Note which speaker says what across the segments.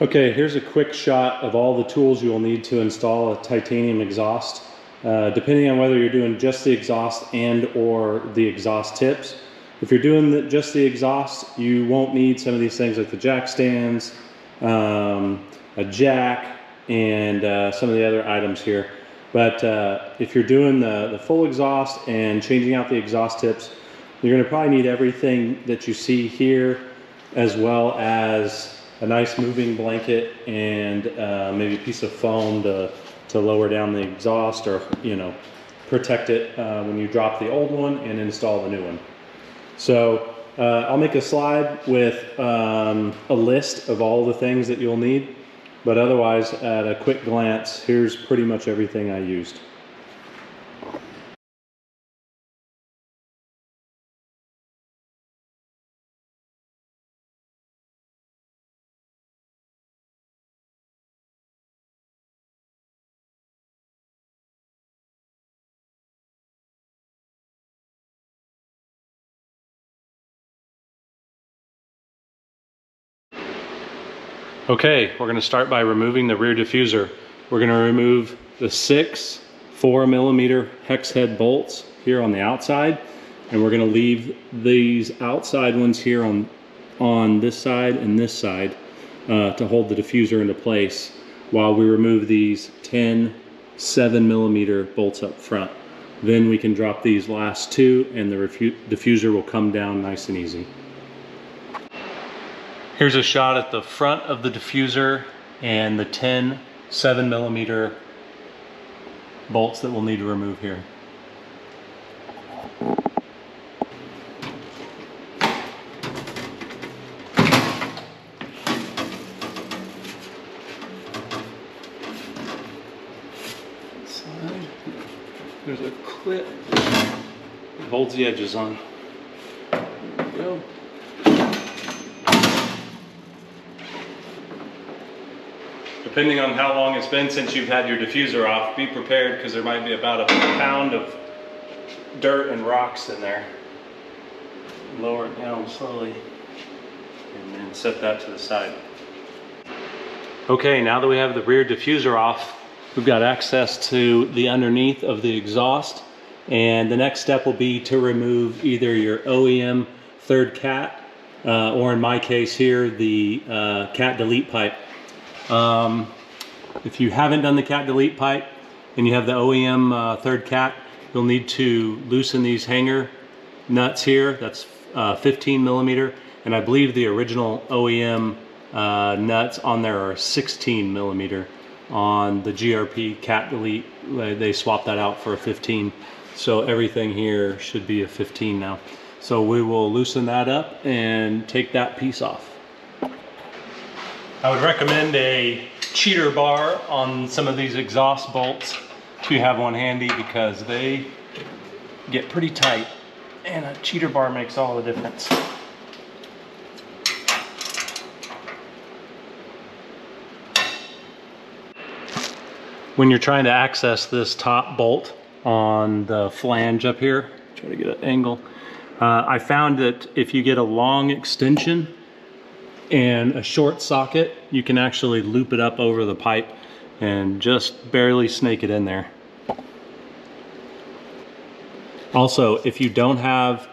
Speaker 1: Okay, here's a quick shot of all the tools you will need to install a titanium exhaust. Depending on whether you're doing just the exhaust and or the exhaust tips. If you're doing just the exhaust, you won't need some of these things like the jack stands, a jack, and some of the other items here. But if you're doing the full exhaust and changing out the exhaust tips, you're going to probably need everything that you see here, as well as a nice moving blanket and maybe a piece of foam to lower down the exhaust, or protect it when you drop the old one and install the new one. So I'll make a slide with a list of all the things that you'll need, but otherwise at a quick glance, here's pretty much everything I used. Okay, we're going to start by removing the rear diffuser. We're going to remove the 6 4mm hex head bolts here on the outside, and we're going to leave these outside ones here on this side and this side to hold the diffuser into place while we remove these 10 7mm bolts up front. Then we can drop these last 2 and the diffuser will come down nice and easy. Here's a shot at the front of the diffuser and the 10 7mm bolts that we'll need to remove here. Side. There's a clip that holds the edges on. There we go. Depending on how long it's been since you've had your diffuser off, be prepared because there might be about a pound of dirt and rocks in there. Lower it down slowly and then set that to the side. Okay, now that we have the rear diffuser off, we've got access to the underneath of the exhaust, and the next step will be to remove either your OEM third cat or in my case here the cat delete pipe. If you haven't done the cat delete pipe and you have the OEM third cat, you'll need to loosen these hanger nuts here. That's 15mm, and I believe the original OEM nuts on there are 16mm. On the GRP cat delete, they swapped that out for a 15, so everything here should be a 15 now. So we will loosen that up and take that piece off. I would recommend a cheater bar on some of these exhaust bolts if you have one handy, because they get pretty tight and a cheater bar makes all the difference. When you're trying to access this top bolt on the flange up here, try to get an angle, I found that if you get a long extension and a short socket, you can actually loop it up over the pipe and just barely snake it in there. Also, if you don't have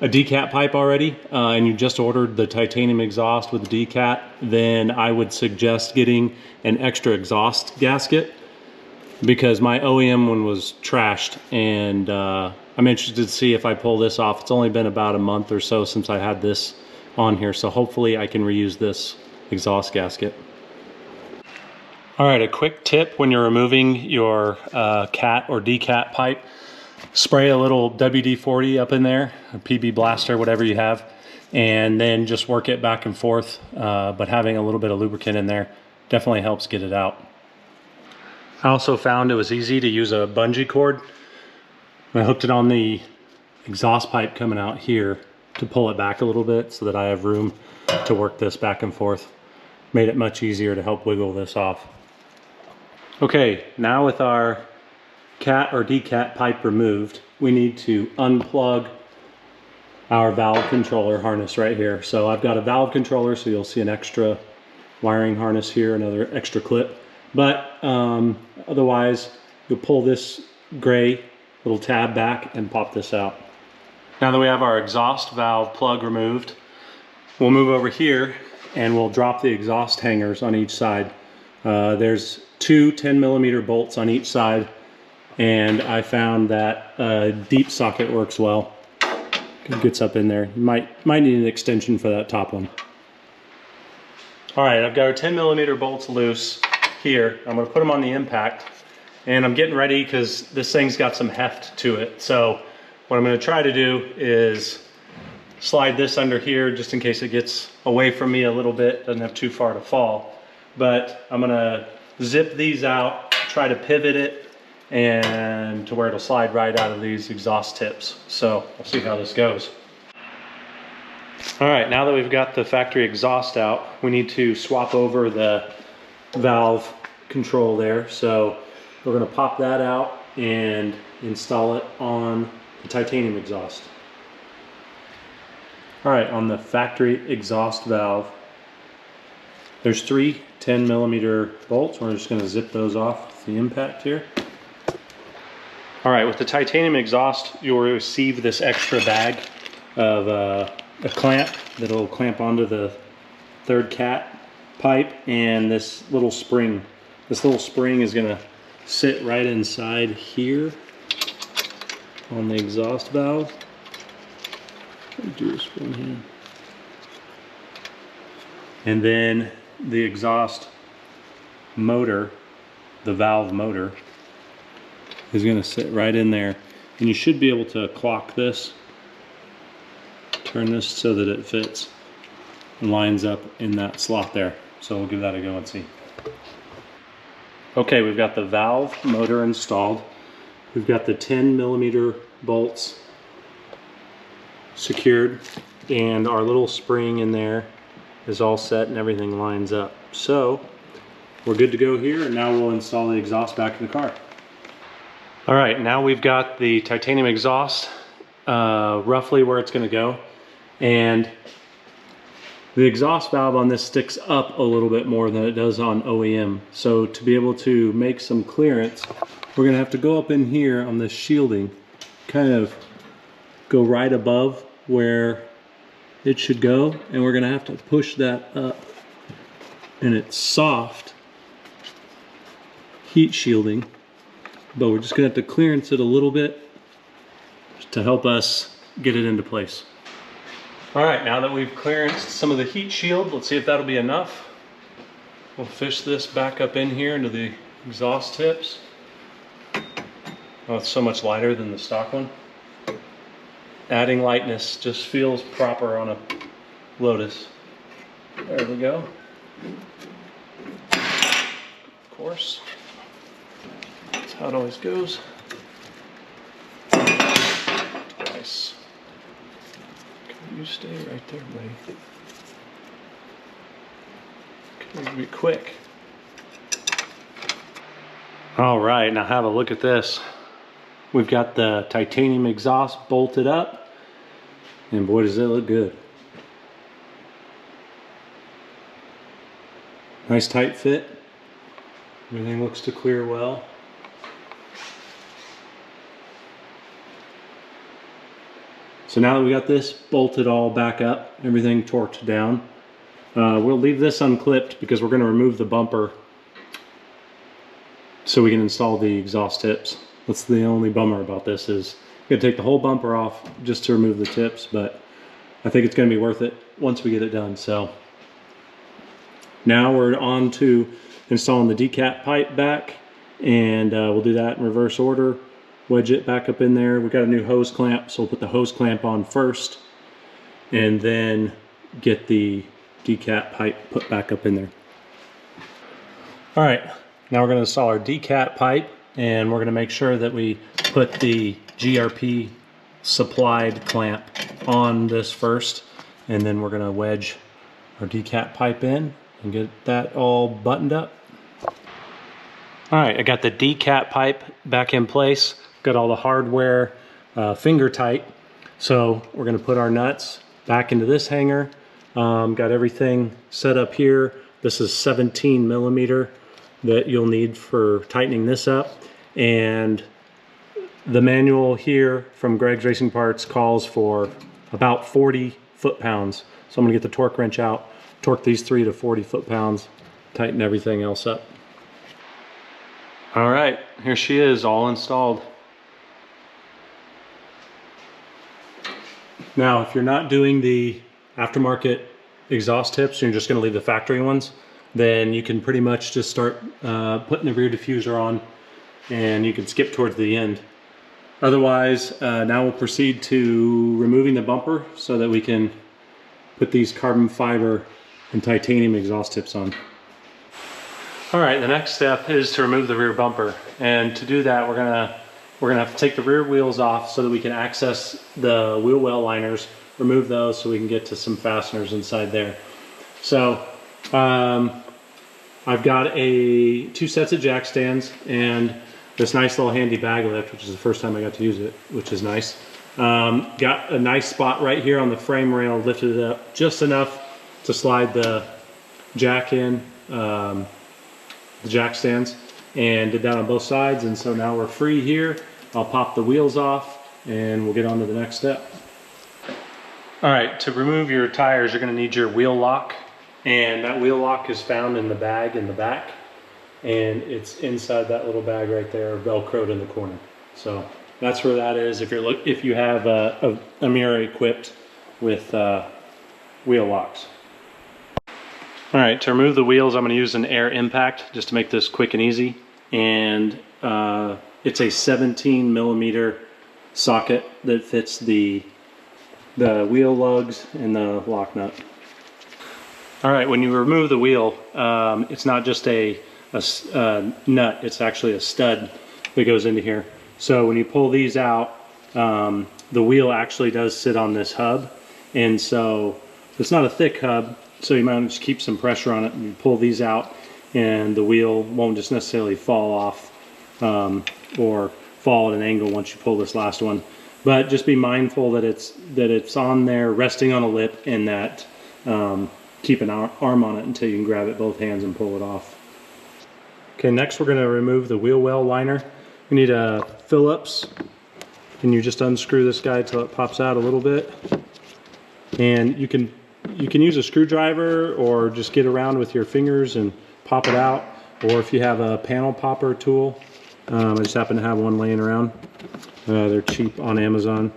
Speaker 1: a decat pipe already and you just ordered the titanium exhaust with the decat, then I would suggest getting an extra exhaust gasket, because my OEM one was trashed, and I'm interested to see if I pull this off. It's only been about a month or so since I had this on here, so hopefully I can reuse this exhaust gasket. All right, a quick tip when you're removing your cat or decat pipe: spray a little WD-40 up in there, a PB blaster, whatever you have, and then just work it back and forth, but having a little bit of lubricant in there definitely helps get it out. I also found it was easy to use a bungee cord. I hooked it on the exhaust pipe coming out here to pull it back a little bit so that I have room to work this back and forth. Made it much easier to help wiggle this off. Okay, now with our cat or decat pipe removed, we need to unplug our valve controller harness right here. So I've got a valve controller, so you'll see an extra wiring harness here, another extra clip. But otherwise, you'll pull this gray little tab back and pop this out. Now that we have our exhaust valve plug removed, we'll move over here and we'll drop the exhaust hangers on each side. There's two 10mm bolts on each side, and I found that a deep socket works well. It gets up in there. You might need an extension for that top one. All right, I've got our 10mm bolts loose here. I'm gonna put them on the impact, and I'm getting ready because this thing's got some heft to it. So what I'm gonna try to do is slide this under here just in case it gets away from me a little bit, doesn't have too far to fall. But I'm gonna zip these out, try to pivot it, and to where it'll slide right out of these exhaust tips. So we'll see how this goes. All right, now that we've got the factory exhaust out, we need to swap over the valve control there. So we're gonna pop that out and install it on the titanium exhaust. All right, on the factory exhaust valve, there's three 10mm bolts. We're just gonna zip those off the impact here. All right, with the titanium exhaust, you'll receive this extra bag of a clamp that'll clamp onto the third cat pipe, and this little spring. This little spring is gonna sit right inside here on the exhaust valve. Do this one here. And then the exhaust motor, the valve motor, is going to sit right in there, and you should be able to clock this, turn this so that it fits and lines up in that slot there. So we'll give that a go and see. Okay, we've got the valve motor installed. We've got the 10mm bolts secured, and our little spring in there is all set and everything lines up. So we're good to go here, and now we'll install the exhaust back in the car. All right, now we've got the titanium exhaust roughly where it's gonna go, and the exhaust valve on this sticks up a little bit more than it does on OEM. So to be able to make some clearance, we're gonna have to go up in here on this shielding, kind of go right above where it should go, and we're gonna have to push that up. And it's soft heat shielding, but we're just gonna have to clearance it a little bit to help us get it into place. All right, now that we've clearanced some of the heat shield, let's see if that'll be enough. We'll fish this back up in here into the exhaust tips. Oh, it's so much lighter than the stock one. Adding lightness just feels proper on a Lotus. There we go. Of course. That's how it always goes. Twice. Can you stay right there, buddy? Okay, be quick. All right, now have a look at this. We've got the titanium exhaust bolted up, and boy does it look good. Nice tight fit. Everything looks to clear well. So now that we got this bolted all back up, everything torqued down, we'll leave this unclipped because we're going to remove the bumper so we can install the exhaust tips. That's the only bummer about this, is you're gonna take the whole bumper off just to remove the tips, but I think it's gonna be worth it once we get it done. So now we're on to installing the decat pipe back, and we'll do that in reverse order. Wedge it back up in there. We've got a new hose clamp, so we'll put the hose clamp on first and then get the decat pipe put back up in there. All right, now we're gonna install our decat pipe, and we're going to make sure that we put the GRP supplied clamp on this first, and then we're going to wedge our decat pipe in and get that all buttoned up. All right, I got the decat pipe back in place, got all the hardware finger tight, so we're going to put our nuts back into this hanger. Got everything set up here. This is 17 millimeter that you'll need for tightening this up. And the manual here from Greg's Racing Parts calls for about 40 foot-pounds. So I'm gonna get the torque wrench out, torque these 3 to 40 foot-pounds, tighten everything else up. All right, here she is, all installed. Now, if you're not doing the aftermarket exhaust tips, you're just gonna leave the factory ones, then you can pretty much just start putting the rear diffuser on, and you can skip towards the end. Otherwise, now we'll proceed to removing the bumper so that we can put these carbon fiber and titanium exhaust tips on. All right, the next step is to remove the rear bumper. And to do that, we're gonna have to take the rear wheels off so that we can access the wheel well liners, remove those so we can get to some fasteners inside there. So I've got 2 sets of jack stands and this nice little handy bag lift, which is the first time I got to use it, which is nice. Got a nice spot right here on the frame rail, lifted it up just enough to slide the jack in, the jack stands, and did that on both sides. And so now we're free here. I'll pop the wheels off and we'll get on to the next step. All right, to remove your tires, you're gonna need your wheel lock. And that wheel lock is found in the bag in the back. And it's inside that little bag right there, velcroed in the corner. So that's where that is if you have a Emira equipped with wheel locks. All right, to remove the wheels, I'm going to use an air impact just to make this quick and easy. And it's a 17 millimeter socket that fits the wheel lugs and the lock nut. All right, when you remove the wheel, it's not just a nut, it's actually a stud that goes into here. So when you pull these out, the wheel actually does sit on this hub, and so it's not a thick hub, so you might just keep some pressure on it and you pull these out, and the wheel won't just necessarily fall off or fall at an angle once you pull this last one. But just be mindful that it's on there resting on a lip, and that keep an arm on it until you can grab it both hands and pull it off. Okay, next we're going to remove the wheel well liner. We need a Phillips, and you just unscrew this guy till it pops out a little bit. And you can use a screwdriver or just get around with your fingers and pop it out. Or if you have a panel popper tool, I just happen to have one laying around. They're cheap on Amazon.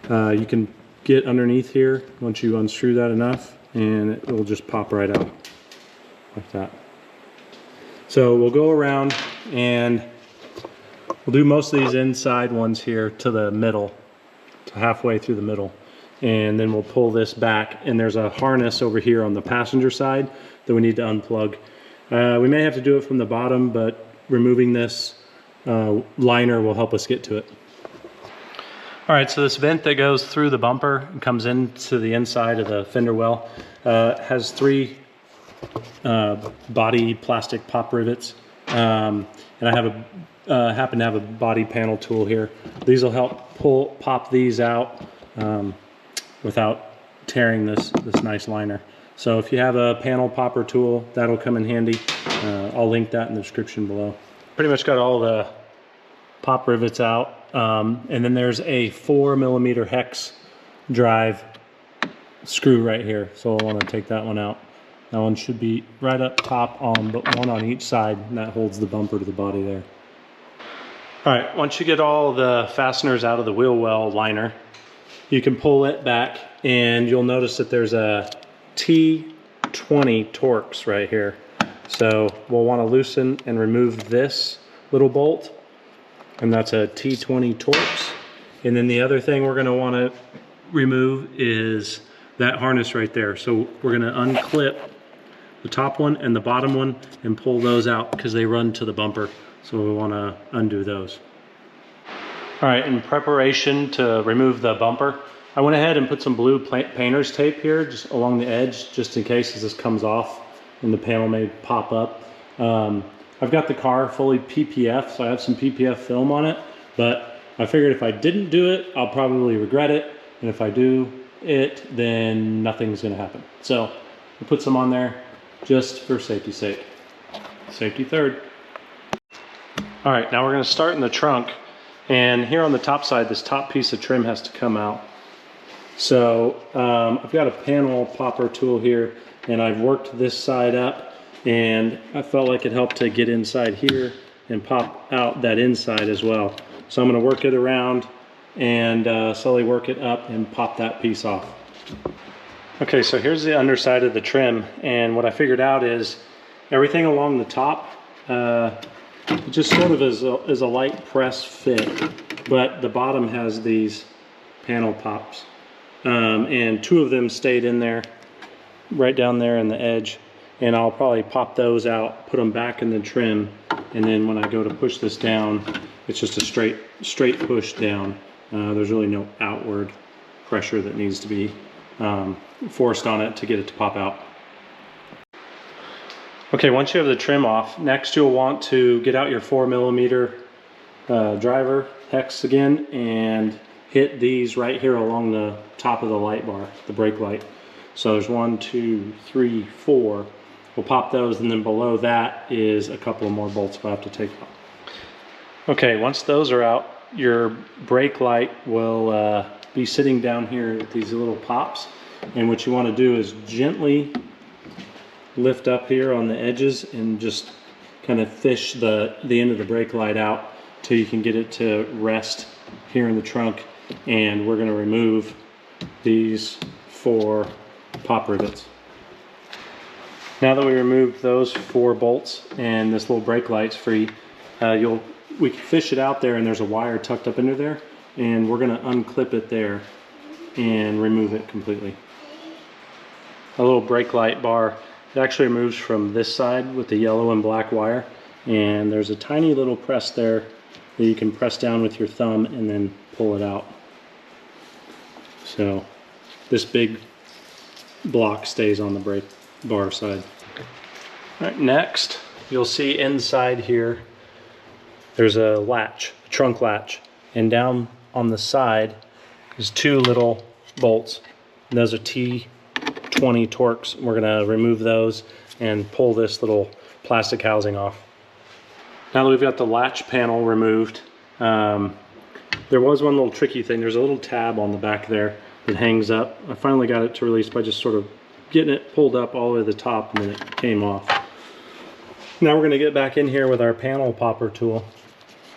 Speaker 1: You can get underneath here once you unscrew that enough, and it will just pop right out like that. So we'll go around and we'll do most of these inside ones here to the middle, to halfway through the middle. And then we'll pull this back, and there's a harness over here on the passenger side that we need to unplug. We may have to do it from the bottom, but removing this liner will help us get to it. All right, so this vent that goes through the bumper and comes into the inside of the fender well has 3 body plastic pop rivets, and I have happen to have a body panel tool here. These will help pop these out without tearing this nice liner. So if you have a panel popper tool, that'll come in handy. I'll link that in the description below. Pretty much got all the pop rivets out, and then there's a 4 millimeter hex drive screw right here, so I'll want to take that one out. That one should be right up top but one on each side, and that holds the bumper to the body there. All right, once you get all the fasteners out of the wheel well liner, you can pull it back, and you'll notice that there's a T20 Torx right here. So we'll want to loosen and remove this little bolt, and that's a T20 Torx. And then the other thing we're going to want to remove is that harness right there. So we're going to unclip the top one and the bottom one and pull those out because they run to the bumper. So we want to undo those. All right, in preparation to remove the bumper, I went ahead and put some blue painter's tape here just along the edge, just in case as this comes off and the panel may pop up. I've got the car fully PPF, so I have some PPF film on it, but I figured if I didn't do it, I'll probably regret it. And if I do it, then nothing's gonna happen. So we put some on there, just for safety's sake. Safety third. All right, now we're gonna start in the trunk. And here on the top side, this top piece of trim has to come out. So I've got a panel popper tool here, and I've worked this side up, and I felt like it helped to get inside here and pop out that inside as well. So I'm gonna work it around and slowly work it up and pop that piece off. Okay, so here's the underside of the trim, and what I figured out is everything along the top, it just sort of is a light press fit, but the bottom has these panel pops. And 2 of them stayed in there, right down there in the edge. And I'll probably pop those out, put them back in the trim, and then when I go to push this down, it's just a straight push down. There's really no outward pressure that needs to be forced on it to get it to pop out. Okay, once you have the trim off, next you'll want to get out your 4mm driver hex again and hit these right here along the top of the light bar, the brake light. So there's 1, 2, 3, 4. We'll pop those, and then below that is a couple more bolts we'll have to take out. Okay, once those are out, your brake light will be sitting down here with these little pops. And what you want to do is gently lift up here on the edges and just kind of fish the end of the brake light out till you can get it to rest here in the trunk. And we're going to remove these 4 pop rivets. Now that we removed those 4 bolts and this little brake light's free, we can fish it out there, and there's a wire tucked up into there, and we're going to unclip it there and remove it completely. A little brake light bar, it actually moves from this side with the yellow and black wire, and there's a tiny little press there that you can press down with your thumb and then pull it out. So this big block stays on the brake bar side. All right, next you'll see inside here there's a latch, a trunk latch, and down on the side is 2 little bolts, and those are T20 Torx. We're going to remove those and pull this little plastic housing off. Now that we've got the latch panel removed, there was one little tricky thing. There's a little tab on the back there that hangs up. I finally got it to release by just sort of getting it pulled up all the way to the top, and then it came off. Now we're going to get back in here with our panel popper tool,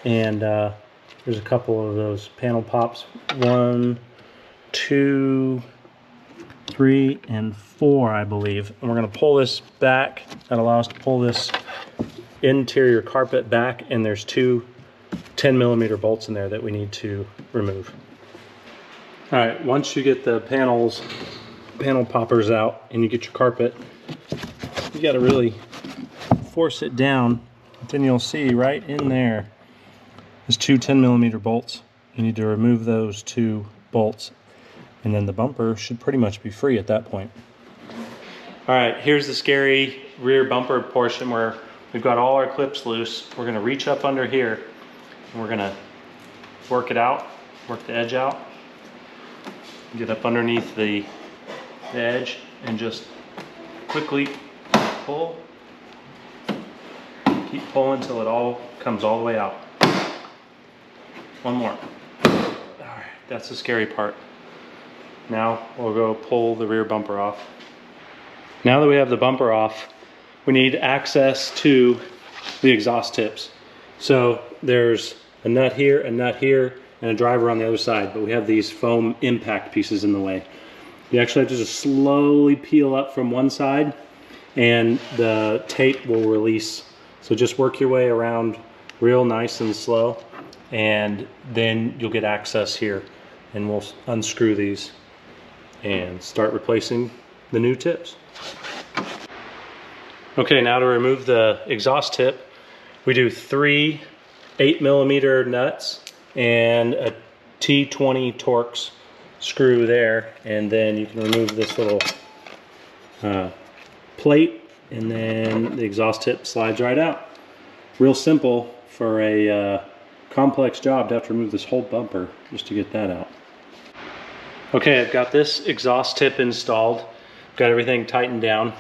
Speaker 1: and there's a couple of those panel pops. 1, 2, 3, and 4, I believe. And we're going to pull this back. That allows us to pull this interior carpet back, and there's 2 10mm bolts in there that we need to remove. All right, once you get the panel poppers out and you get your carpet, you got to really force it down. Then you'll see right in there is 2 10mm bolts. You need to remove those 2 bolts, and then the bumper should pretty much be free at that point. All right, here's the scary rear bumper portion where we've got all our clips loose. We're going to reach up under here, and we're going to work it out, work the edge out, get up underneath the edge, and just quickly pull. Keep pulling until it all comes all the way out. One more. All right, that's the scary part. Now we'll go pull the rear bumper off. Now that we have the bumper off, we need access to the exhaust tips. So there's a nut here, and a driver on the other side, but we have these foam impact pieces in the way. You actually have to just slowly peel up from one side, and the tape will release. So just work your way around real nice and slow, and then you'll get access here, and we'll unscrew these and start replacing the new tips. Okay, now to remove the exhaust tip, we do 3 8mm nuts and a T20 Torx screw there, and then you can remove this little plate, and then the exhaust tip slides right out. Real simple for a complex job to have to remove this whole bumper just to get that out. Okay, I've got this exhaust tip installed, got everything tightened down.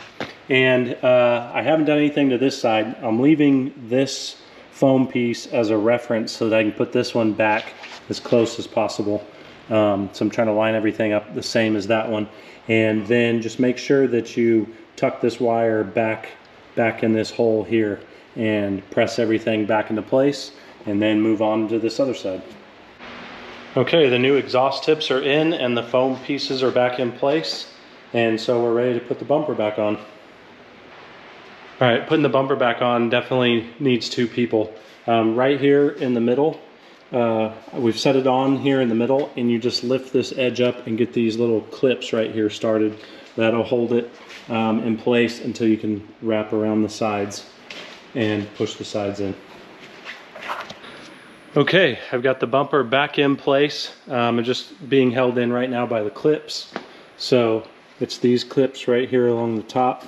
Speaker 1: And I haven't done anything to this side. I'm leaving this foam piece as a reference so that I can put this one back as close as possible. So I'm trying to line everything up the same as that one. And then just make sure that you tuck this wire back in this hole here and press everything back into place, and then move on to this other side. Okay, the new exhaust tips are in and the foam pieces are back in place. And so we're ready to put the bumper back on. All right, putting the bumper back on definitely needs two people. Right here in the middle, we've set it on here in the middle, and you just lift this edge up and get these little clips right here started. That'll hold it in place until you can wrap around the sides and push the sides in. Okay, I've got the bumper back in place. It's just being held in right now by the clips. So it's these clips right here along the top.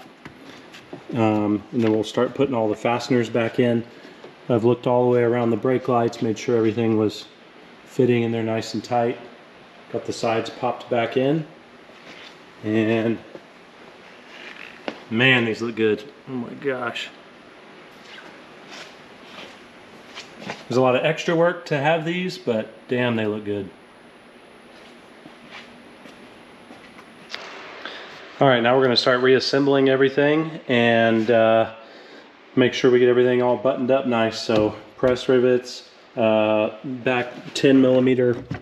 Speaker 1: And then we'll start putting all the fasteners back in. I've looked all the way around the brake lights, made sure everything was fitting in there nice and tight. Got the sides popped back in. And man, these look good. Oh my gosh. There's a lot of extra work to have these, but damn, they look good. All right, now we're going to start reassembling everything and make sure we get everything all buttoned up nice. So press rivets, back 10mm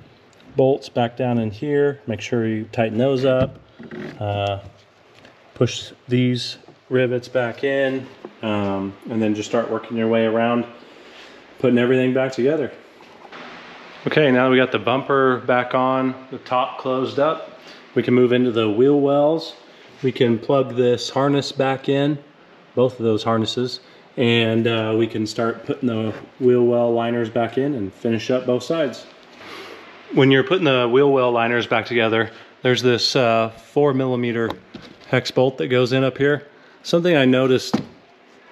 Speaker 1: bolts back down in here. Make sure you tighten those up. Push these rivets back in, and then just start working your way around, putting everything back together. Okay, now we got the bumper back on, the top closed up. We can move into the wheel wells. We can plug this harness back in, both of those harnesses, and we can start putting the wheel well liners back in and finish up both sides. When you're putting the wheel well liners back together, there's this 4mm hex bolt that goes in up here. Something I noticed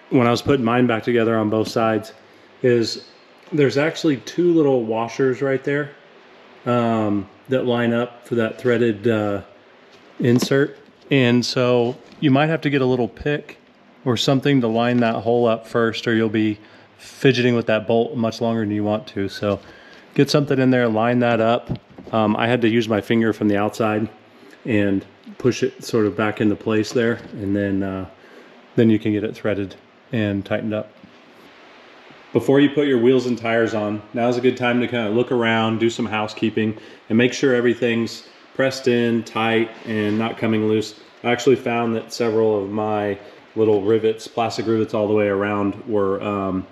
Speaker 1: when I was putting mine back together on both sides is there's actually two little washers right there that line up for that threaded insert. And so you might have to get a little pick or something to line that hole up first, or you'll be fidgeting with that bolt much longer than you want to. So get something in there, line that up. I had to use my finger from the outside and push it sort of back into place there, and then you can get it threaded and tightened up. Before you put your wheels and tires on, now's a good time to kind of look around, do some housekeeping, and make sure everything's pressed in tight and not coming loose. I actually found that several of my little rivets, plastic rivets all the way around, were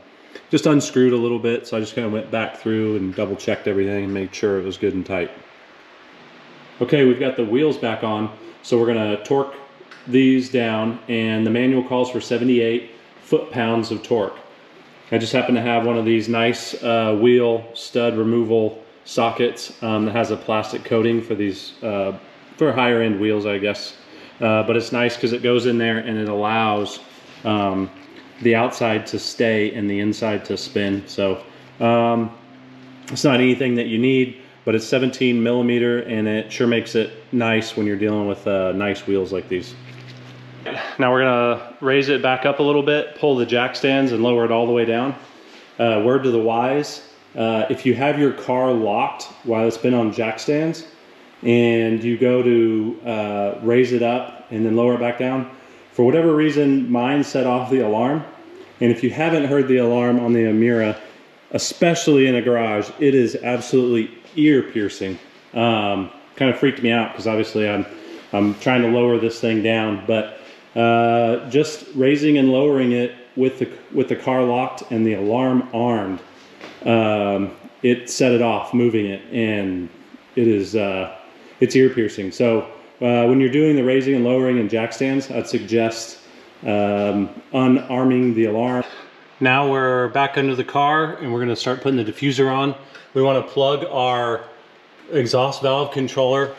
Speaker 1: just unscrewed a little bit, so I just kind of went back through and double checked everything and made sure it was good and tight. Okay, we've got the wheels back on, so we're going to torque these down, and the manual calls for 78 foot-pounds of torque. I just happen to have one of these nice wheel stud removal sockets that has a plastic coating for these for higher end wheels, I guess. But it's nice because it goes in there and it allows the outside to stay and the inside to spin. So it's not anything that you need, but it's 17mm and it sure makes it nice when you're dealing with nice wheels like these. Now we're gonna raise it back up a little bit, pull the jack stands and lower it all the way down. Word to the wise, if you have your car locked while it's been on jack stands and you go to raise it up and then lower it back down, for whatever reason mine set off the alarm. And if you haven't heard the alarm on the Emira, especially in a garage, it is absolutely ear piercing. Kind of freaked me out because obviously I'm trying to lower this thing down, but just raising and lowering it with the car locked and the alarm armed, it set it off, moving it, and it is it's ear piercing. So when you're doing the raising and lowering in jack stands, I'd suggest unarming the alarm. Now we're back under the car and we're going to start putting the diffuser on. We want to plug our exhaust valve controller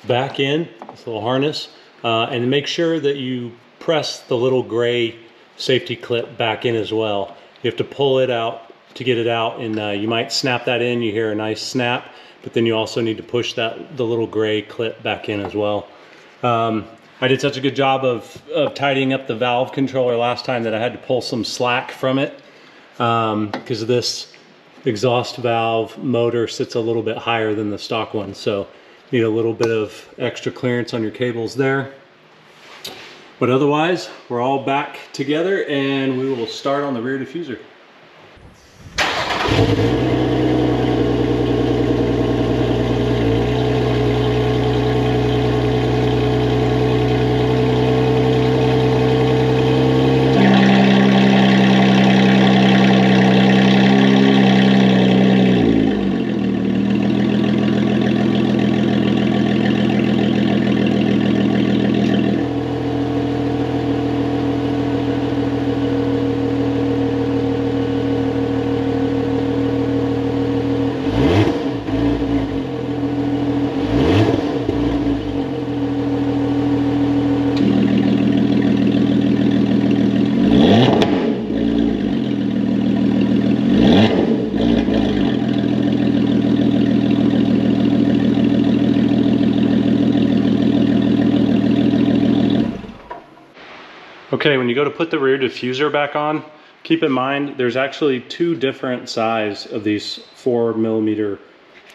Speaker 1: back in this little harness, and make sure that you press the little gray safety clip back in as well. You have to pull it out to get it out, and you might snap that in. You hear a nice snap, but then you also need to push the little gray clip back in as well. I did such a good job of tidying up the valve controller last time that I had to pull some slack from it because this exhaust valve motor sits a little bit higher than the stock one. So need a little bit of extra clearance on your cables there. But otherwise, we're all back together and we will start on the rear diffuser. Okay, when you go to put the rear diffuser back on, keep in mind there's actually two different size of these 4mm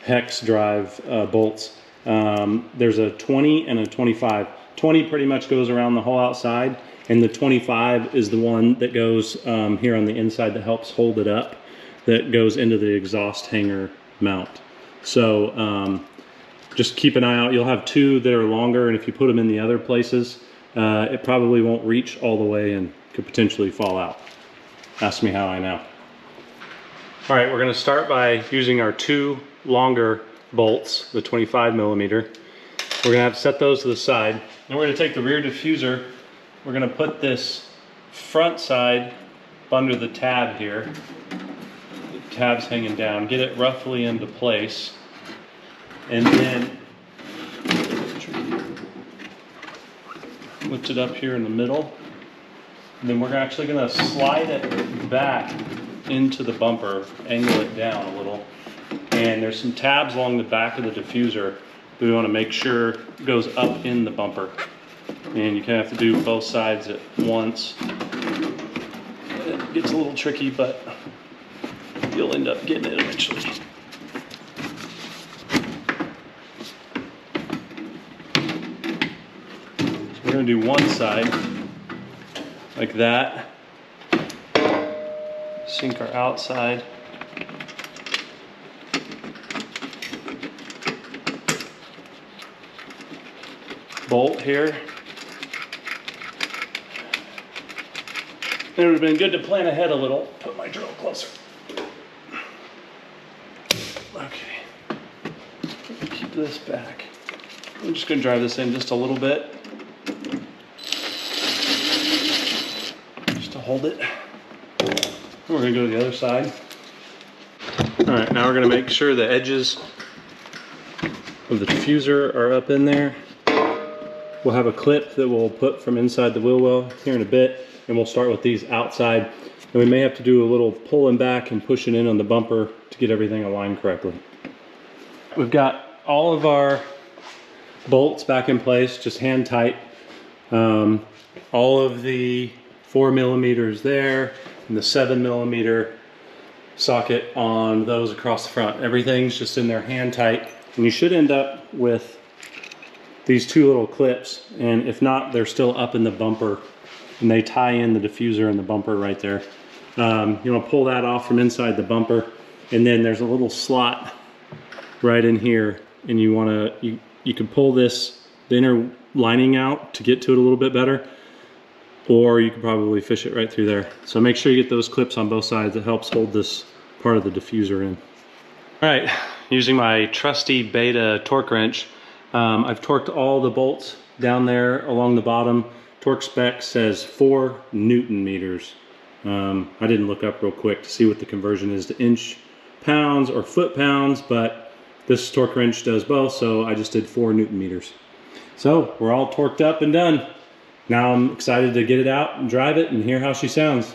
Speaker 1: hex drive bolts. There's a 20 and a 25. 20 pretty much goes around the whole outside, and the 25 is the one that goes here on the inside that helps hold it up, that goes into the exhaust hanger mount. So just keep an eye out. You'll have two that are longer, and if you put them in the other places, it probably won't reach all the way and could potentially fall out. Ask me how I know. All right, we're gonna start by using our two longer bolts, the 25mm. We're gonna have to set those to the side. And we're gonna take the rear diffuser. We're gonna put this front side under the tab here. The tab's hanging down. Get it roughly into place. And then lift it up here in the middle. And then we're actually gonna slide it back into the bumper, angle it down a little. And there's some tabs along the back of the diffuser that we wanna make sure goes up in the bumper. And you kind of have to do both sides at once. It gets a little tricky, but you'll end up getting it eventually. We're going to do one side like that, sink our outside, bolt here. It would have been good to plan ahead a little. Put my drill closer. Okay, keep this back. I'm just going to drive this in just a little bit. Hold it. And we're gonna go to the other side. All right, now we're gonna make sure the edges of the diffuser are up in there. We'll have a clip that we'll put from inside the wheel well here in a bit, and we'll start with these outside. And we may have to do a little pulling back and pushing in on the bumper to get everything aligned correctly. We've got all of our bolts back in place, just hand tight. All of the 4mm there, and the 7mm socket on those across the front. Everything's just in there hand tight, and you should end up with these two little clips, and if not, they're still up in the bumper, and they tie in the diffuser and the bumper right there. You want to pull that off from inside the bumper, and then there's a little slot right in here, and you want to, you can pull this, the inner lining out to get to it a little bit better, or you can probably fish it right through there. So make sure you get those clips on both sides. It helps hold this part of the diffuser in. All right, using my trusty Beta torque wrench, I've torqued all the bolts down there along the bottom. Torque spec says 4 Newton meters. I didn't look up real quick to see what the conversion is to inch pounds or foot pounds, but this torque wrench does both, so I just did 4 Newton meters. So we're all torqued up and done. Now I'm excited to get it out and drive it and hear how she sounds.